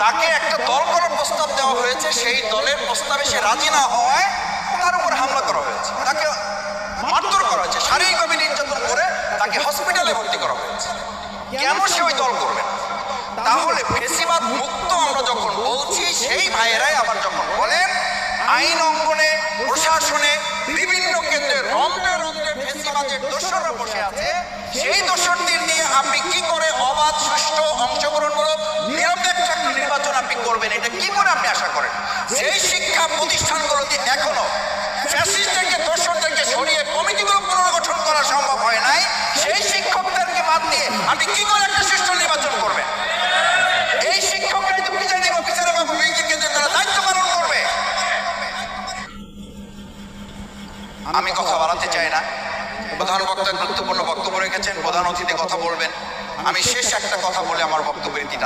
তাকে একটা দল করার প্রস্তাব দেওয়া হয়েছে, সেই দলের প্রস্তাবে সে রাজি না হওয়ায় তার উপর হামলা করা হয়েছে, তাকে মারধর করা হয়েছে, শারীরিকভাবে নির্যাতন করে তাকে হসপিটালে ভর্তি করা হয়েছে। কেন সে ওই দল করবে? তাহলে ফেসিবাদ মুক্ত আমরা যখন বলছি, সেই ভাইয়েরাই আবার যখন বলেন আইন অঙ্গনে, প্রশাসনে, বিভিন্ন কেন্দ্রে রন্ধ্রে রন্ধ্রে ফেসিবাদের দোসররা বসে আছে, সেই দোসরদের নিয়ে আপনি কি করে অবাধ, সুষ্ঠু, অংশগ্রহণমূলক, নিরপেক্ষ একটা নির্বাচন আপনি করবেন? এটা কি করে আপনি আশা করেন? সেই শিক্ষা প্রতিষ্ঠানগুলোতে এখনো ফ্যাসিস্টদেরকে, দোসরদেরকে সরিয়ে কমিটিগুলো পুনর্গঠন করা সম্ভব হয় নাই, সেই শিক্ষকদেরকে বাদ দিয়ে আপনি কি করে একটা সুষ্ঠু নির্বাচন করবেন? এই শিক্ষকরাই তো প্রিজাইডিং অফিসার এবং বিএনপি কেন্দ্রে তারা দায়িত্ব পালন করবে। আমি কথা বাড়াতে চাই না, প্রধান বক্তা গুরুত্বপূর্ণ বক্তব্য রেখেছেন, প্রধান অতিথি কথা বলবেন। আমি শেষ একটা কথা বলে আমার বক্তব্যের ইতি টানছি।